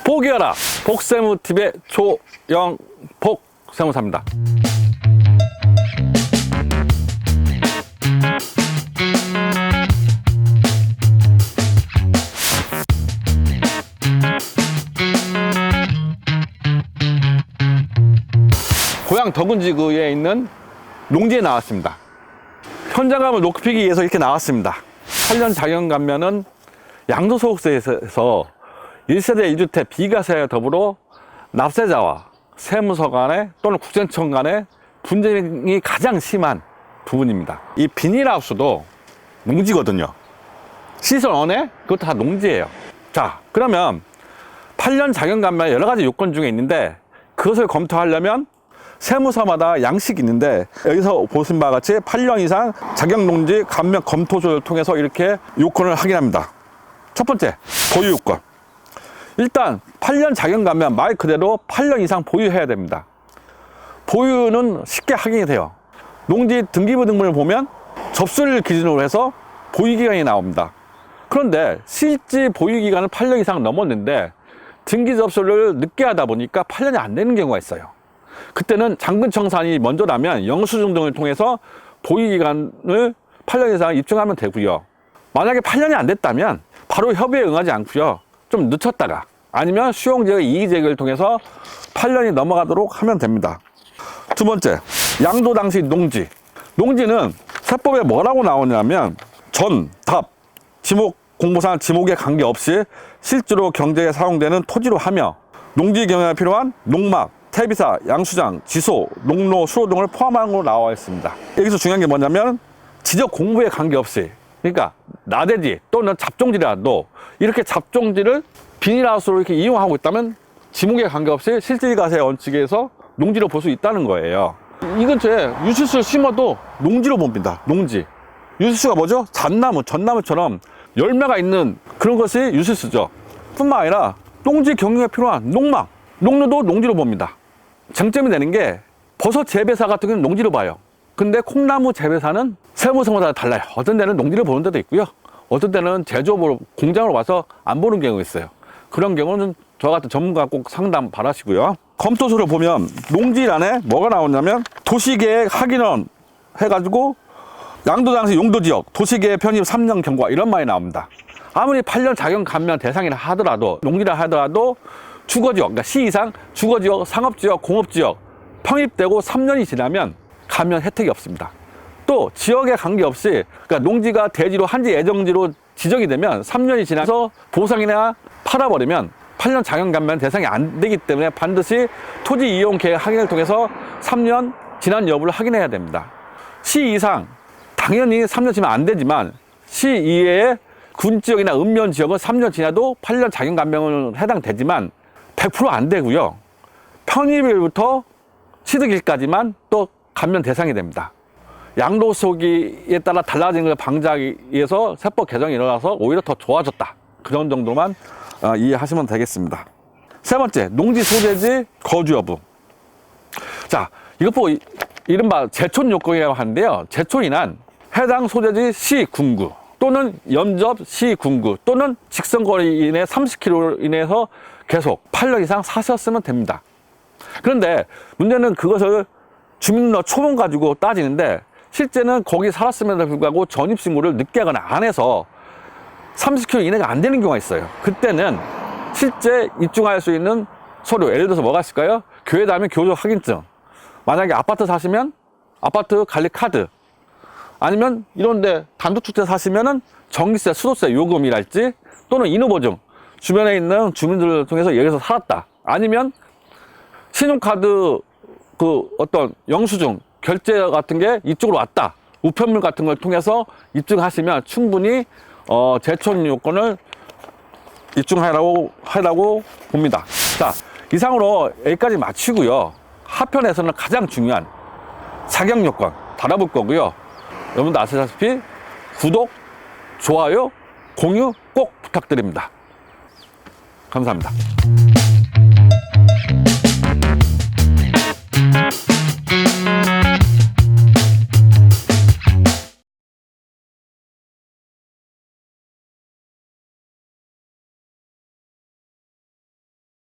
포기하라 복세무TV의 조영복 세무사입니다. 고향 덕은지구에 있는 농지에 나왔습니다. 현장감을 높이기 위해서 이렇게 나왔습니다. 8년 자연 감면은 양도소득세에서 1세대 1주택 비과세와 더불어 납세자와 세무서 간에 또는 국세청 간에 분쟁이 가장 심한 부분입니다. 이 비닐하우스도 농지거든요. 시설 언해? 그것도 다 농지예요. 자, 그러면 8년 자연 감면 여러 가지 요건 중에 있는데 그것을 검토하려면 세무서마다 양식이 있는데 여기서 보신 바와 같이 8년 이상 자격농지 감면 검토조를 통해서 이렇게 요건을 확인합니다. 첫 번째, 보유 요건. 일단 8년 자격 감면 말 그대로 8년 이상 보유해야 됩니다. 보유는 쉽게 확인이 돼요. 농지 등기부 등본을 보면 접수를 기준으로 해서 보유기간이 나옵니다. 그런데 실제 보유기간은 8년 이상 넘었는데 등기 접수를 늦게 하다 보니까 8년이 안 되는 경우가 있어요. 그때는 장근청산이 먼저 나면 영수증 등을 통해서 보유기간을 8년 이상 입증하면 되고요. 만약에 8년이 안 됐다면 바로 협의에 응하지 않고요. 좀 늦췄다가 아니면 수용제의 이의제기를 통해서 8년이 넘어가도록 하면 됩니다. 두 번째, 양도 당시 농지. 농지는 세법에 뭐라고 나오냐면 전, 답, 지목, 공보상 지목에 관계없이 실제로 경제에 사용되는 토지로 하며 농지 경영에 필요한 농막, 퇴비사, 양수장, 지소, 농로, 수로 등을 포함한 걸로 나와 있습니다. 여기서 중요한 게 뭐냐면 지적 공부에 관계없이, 그러니까 나대지 또는 잡종지라도 이렇게 잡종지를 비닐하우스로 이렇게 이용하고 있다면 지목에 관계없이 실질과세 원칙에서 농지로 볼 수 있다는 거예요. 이 근처에 유실수를 심어도 농지로 봅니다. 농지. 유실수가 뭐죠? 잣나무, 전나무처럼 열매가 있는 그런 것이 유실수죠. 뿐만 아니라 농지 경영에 필요한 농막, 농로도 농지로 봅니다. 장점이 되는 게 버섯 재배사 같은 경우는 농지로 봐요. 근데 콩나무 재배사는 세무서마다 달라요. 어떤 데는 농지를 보는 데도 있고요. 어떤 때는 제조업으로 공장으로 와서 안 보는 경우가 있어요. 그런 경우는 저 같은 전문가 꼭 상담 바라시고요. 검토서를 보면 농지란에 뭐가 나오냐면 도시계획 확인원 해가지고 양도 당시 용도지역, 도시계획 편입 3년 경과 이런 말이 나옵니다. 아무리 8년 자격 감면 대상이라 하더라도 농지라 하더라도 주거지역, 그러니까 시 이상 주거지역, 상업지역, 공업지역 편입되고 3년이 지나면 감면 혜택이 없습니다. 또 지역에 관계없이 그러니까 농지가 대지로 한지 예정지로 지정이 되면 3년이 지나서 보상이나 팔아버리면 8년 자격 감면 대상이 안 되기 때문에 반드시 토지 이용 계획 확인을 통해서 3년 지난 여부를 확인해야 됩니다. 시 이상 당연히 3년 지나면 안 되지만 시 이외의 군지역이나 읍면 지역은 3년 지나도 8년 자격 감면은 해당되지만 100% 안 되고요. 편입일부터 취득일까지만 또 감면 대상이 됩니다. 양도소득에 따라 달라지는 걸 방지하기 위해서 세법 개정이 일어나서 오히려 더 좋아졌다. 그런 정도만 이해하시면 되겠습니다. 세 번째, 농지 소재지 거주 여부. 자, 이것 보고 이른바 제촌 요건이라고 하는데요. 제촌이란 해당 소재지 시 군구 또는 연접 시 군구 또는 직선거리 이내 30km 이내에서 계속 8년 이상 사셨으면 됩니다. 그런데 문제는 그것을 주민등록 초본 가지고 따지는데 실제는 거기 살았음에도 불구하고 전입신고를 늦게 하거나 안 해서 30km 이내가 안 되는 경우가 있어요. 그때는 실제 입증할 수 있는 서류, 예를 들어서 뭐가 있을까요? 교회 다니면 교적 확인증, 만약에 아파트 사시면 아파트 관리 카드, 아니면 이런데 단독주택 사시면은 전기세, 수도세 요금이랄지 또는 인후보증, 주변에 있는 주민들을 통해서 여기서 살았다. 아니면 신용카드 그 어떤 영수증, 결제 같은 게 이쪽으로 왔다. 우편물 같은 걸 통해서 입증하시면 충분히 제촌 요건을 입증하라고 봅니다. 자, 이상으로 여기까지 마치고요. 하편에서는 가장 중요한 자격 요건 달아볼 거고요. 여러분도 아시다시피 구독, 좋아요, 공유 꼭 부탁드립니다. 감사합니다.